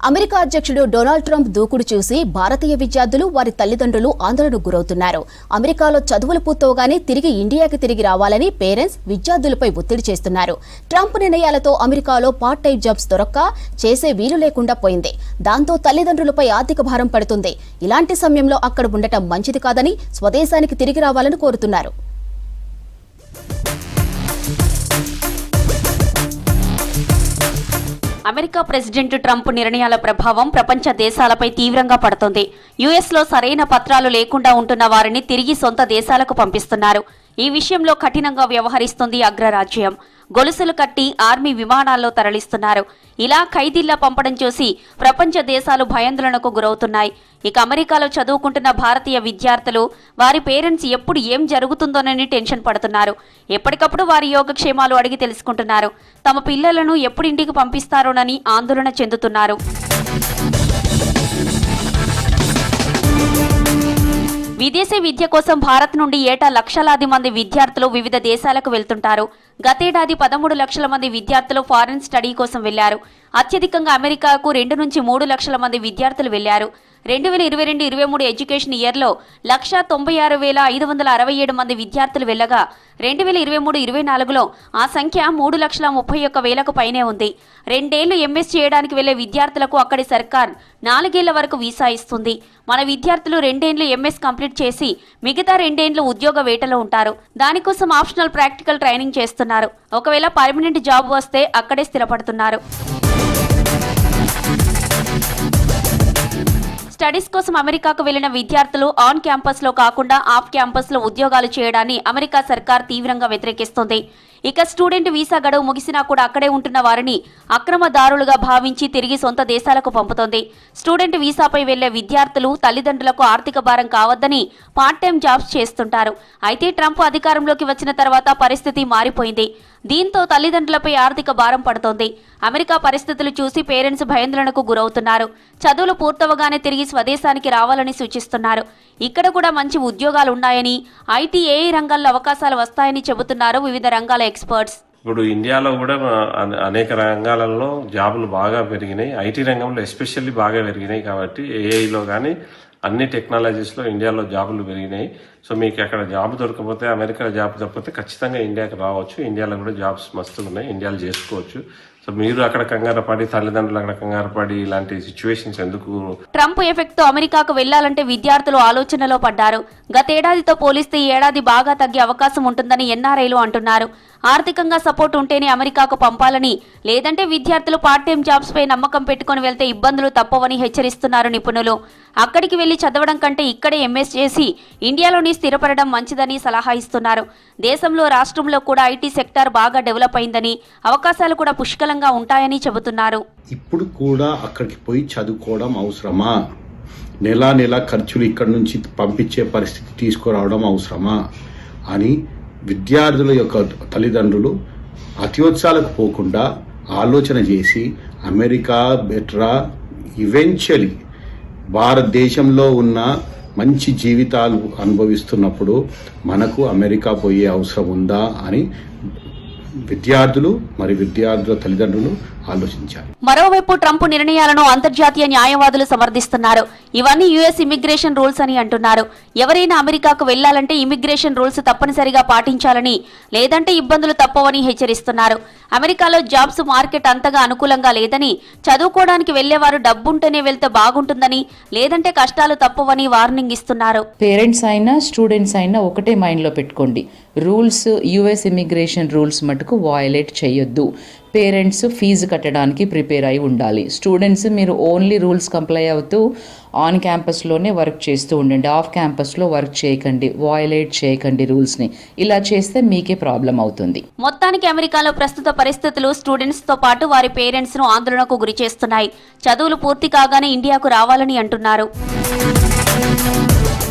America అధ్యక్షుడు Donald Trump దూకుడు చూసి భారతీయ విద్యార్థులు వారి తల్లిదండ్రులు ఆందోళనకు గురవుతున్నారు. అమెరికాలో చదువులు పూర్తవగానే తిరిగి ఇండియాకి తిరిగి రావాలని పేరెంట్స్ విద్యార్థులపై ఒత్తిడి చేస్తున్నారు. ట్రంప్ నిర్ణయాలతో అమెరికాలో పార్ట్ టైం జాబ్స్ దొరక్క చేసే వీలు లేకుండా పోయింది. దాంతో తల్లిదండ్రులపై ఆర్థిక భారం పడుతుంది. ఇలాంటి సమయంలో అక్కడ ఉండటం మంచిది కాదని స్వదేశానికి తిరిగి రావాలని కోరుతున్నారు. అమెరికా ప్రెసిడెంట్ ట్రంప్ నిర్ణయాల ప్రభావం ప్రపంచ దేశాలపై తీవ్రంగా పడుతోంది. యుఎస్లో సరైన పత్రాలు లేకుండా ఉంటున్న వారిని తిరిగి సొంత దేశాలకు పంపిస్తున్నారు. ఈ విషయంలో కఠినంగా వ్యవహరిస్తుంది అగ్రరాజ్యం. గొలుసులు కట్టి ఆర్మీ విమానాల్లో తరలిస్తున్నారు. ఇలా ఖైదీల్లా పంపడం చూసి ప్రపంచ దేశాలు భయాందోళనకు గురవుతున్నాయి. ఇక అమెరికాలో చదువుకుంటున్న భారతీయ విద్యార్థులు వారి పేరెంట్స్ ఎప్పుడు ఏం జరుగుతుందోనని టెన్షన్ పడుతున్నారు. ఎప్పటికప్పుడు వారి యోగక్షేమాలు అడిగి తెలుసుకుంటున్నారు. తమ పిల్లలను ఎప్పుడు ఇంటికి పంపిస్తారోనని ఆందోళన చెందుతున్నారు. విదేశీ విద్య కోసం భారత్ నుండి ఏటా లక్షలాది మంది విద్యార్థులు వివిధ దేశాలకు వెళ్తుంటారు. గతేడాది 13 లక్షల మంది విద్యార్థులు ఫారెన్ స్టడీ కోసం వెళ్లారు. అత్యధికంగా అమెరికాకు 2 నుంచి 3 లక్షల మంది విద్యార్థులు వెళ్లారు. 2022-23 ఎడ్యుకేషన్ ఇయర్లో 196,567 మంది విద్యార్థులు వెళ్లగా 2023-24లో ఆ సంఖ్య 3,31,000కు పైనే ఉంది. 2 ఏళ్లు ఎంఎస్ చేయడానికి వెళ్లే విద్యార్థులకు అక్కడి సర్కార్ 4 ఏళ్ల వరకు వీసా ఇస్తుంది. మన విద్యార్థులు 2 ఏళ్లు ఎంఎస్ కంప్లీట్ చేసి మిగతా 2 ఏళ్లు ఉద్యోగ వేటలో ఉంటారు. దానికోసం ఆప్షనల్ ప్రాక్టికల్ ట్రైనింగ్ చేస్తున్నారు. ఒకవేళ పర్మనెంట్ జాబ్ వస్తే అక్కడే స్థిరపడుతున్నారు. స్టడీస్ కోసం అమెరికాకు వెళ్లిన విద్యార్థులు ఆన్ క్యాంపస్ లో కాకుండా ఆఫ్ క్యాంపస్ లో ఉద్యోగాలు చేయడాన్ని అమెరికా సర్కార్ తీవ్రంగా వ్యతిరేకిస్తోంది. ఇక స్టూడెంట్ వీసా గడువు ముగిసినా కూడా అక్కడే ఉంటున్న వారిని అక్రమదారులుగా భావించి తిరిగి సొంత దేశాలకు పంపుతోంది. స్టూడెంట్ వీసాపై వెళ్లే విద్యార్థులు తల్లిదండ్రులకు ఆర్థిక భారం కావద్దని పార్ట్ టైం జాబ్స్ చేస్తుంటారు. అయితే ట్రంప్ అధికారంలోకి వచ్చిన తర్వాత పరిస్థితి మారిపోయింది. దీంతో తల్లిదండ్రులపై ఆర్థిక భారం పడుతోంది. అమెరికా పరిస్థితులు చూసి పేరెంట్స్ భయాందోళనకు గురవుతున్నారు. చదువులు పూర్తవగానే తిరిగి స్వదేశానికి రావాలని సూచిస్తున్నారు. ఇక్కడ కూడా మంచి ఉద్యోగాలు ఉన్నాయని, ఐటీ, ఏఐ రంగాల్లో అవకాశాలు వస్తాయని చెబుతున్నారు వివిధ రంగాల ఎక్స్పర్ట్స్. ఇప్పుడు ఇండియాలో కూడా అనేక రంగాలలో జాబులు బాగా పెరిగినాయి. ఐటీ రంగంలో ఎస్పెషల్లీ బాగా పెరిగినాయి. కాబట్టి ఏఐలో కానీ అన్ని టెక్నాలజీస్లో ఇండియాలో జాబులు పెరిగినాయి. సో మీకు అక్కడ జాబ్ దొరకపోతే, అమెరికాలో జాబ్ దొరకపోతే ఖచ్చితంగా ఇండియాకి రావచ్చు. ఇండియాలో కూడా జాబ్స్ మస్తుగా ఉన్నాయి, ఇండియాలో చేసుకోవచ్చు. సో మీరు అక్కడ కంగారు పడి, తల్లిదండ్రులు అక్కడ కంగారు పడి ఇలాంటి సిచ్యువేషన్స్ ఎందుకు? ట్రంప్ ఎఫెక్ట్ తో అమెరికాకు వెళ్లాలంటే విద్యార్థులు ఆలోచనలో పడ్డారు. గతేడాదితో పోలిస్తే ఈ ఏడాది బాగా తగ్గే అవకాశం ఉంటుందని ఎన్ఆర్ఐలు అంటున్నారు. ఆర్థికంగా సపోర్ట్ ఉంటేనే అమెరికాకు పంపాలని, లేదంటే విద్యార్థులు పార్ట్ టైం జాబ్స్ పై నమ్మకం పెట్టుకుని వెళ్తే ఇబ్బందులు తప్పవని హెచ్చరిస్తున్నారు నిపుణులు. అక్కడికి వెళ్లి చదవడం కంటే ఇక్కడే ఎంఎస్ చేసి ఇండియాలోని స్థిరపడడం మంచిదని సలహా ఇస్తున్నారు. దేశంలో, రాష్ట్రంలో కూడా ఐటీ సెక్టార్ బాగా డెవలప్ అయిందని, అవకాశాలు కూడా పుష్కలంగా ఉంటాయని చెబుతున్నారు. ఇప్పుడు కూడా అక్కడికి పోయి చదువుకోవడం అవసరమా? నెల ఖర్చులు ఇక్కడ నుంచి పంపించే పరిస్థితి తీసుకురావడం అవసరమా అని విద్యార్థుల యొక్క తల్లిదండ్రులు అత్యుత్సాహాలకు పోకుండా ఆలోచన చేసి అమెరికా బెటరా, ఈవెన్చువలీ భారతదేశంలో ఉన్న మంచి జీవితాలు అనుభవిస్తున్నప్పుడు మనకు అమెరికా పోయే అవసరం ఉందా అని విద్యార్థుల తల్లిదండ్రులు ఆలోచించారు. మరోవైపు ట్రంప్ నిర్ణయాలను అంతర్జాతీయ న్యాయవాదులు సమర్థిస్తున్నారు. ఇవన్నీ యుఎస్ ఇమిగ్రేషన్ రూల్స్ అని అంటున్నారు. ఎవరైనా అమెరికాకు వెళ్లాలంటే ఇమిగ్రేషన్ రూల్స్ తప్పనిసరిగా పాటించాలని, లేదంటే ఇబ్బందులు తప్పవని హెచ్చరిస్తున్నారు. అమెరికాలో జాబ్స్ మార్కెట్ అంతగా అనుకూలంగా లేదని, చదువుకోవడానికి వెళ్లేవారు డబ్బుంటేనే వెళ్తే బాగుంటుందని, లేదంటే కష్టాలు తప్పవని వార్నింగ్ ఇస్తున్నారు. పేరెంట్స్ అయినా స్టూడెంట్స్ అయినా ఒకటే మైండ్లో పెట్టుకోండి. రూల్స్, యుఎస్ ఇమిగ్రేషన్ రూల్స్ మటుకు వయలేట్ చేయొద్దు. పేరెంట్స్ ఫీజు కట్టడానికి ప్రిపేర్ అయి ఉండాలి. స్టూడెంట్స్ మీరు ఓన్లీ రూల్స్ కంప్లై అవుతూ ఆన్ క్యాంపస్లోనే వర్క్ చేస్తూ ఉండండి. ఆఫ్ క్యాంపస్లో వర్క్ చేయకండి, వయలేట్ చేయకండి రూల్స్ని. ఇలా చేస్తే మీకే ప్రాబ్లం అవుతుంది. మొత్తానికి అమెరికాలో ప్రస్తుత పరిస్థితులు స్టూడెంట్స్తో పాటు వారి పేరెంట్స్ను ఆందోళనకు గురి చేస్తున్నాయి. చదువులు పూర్తి కాగానే ఇండియాకు రావాలని అంటున్నారు.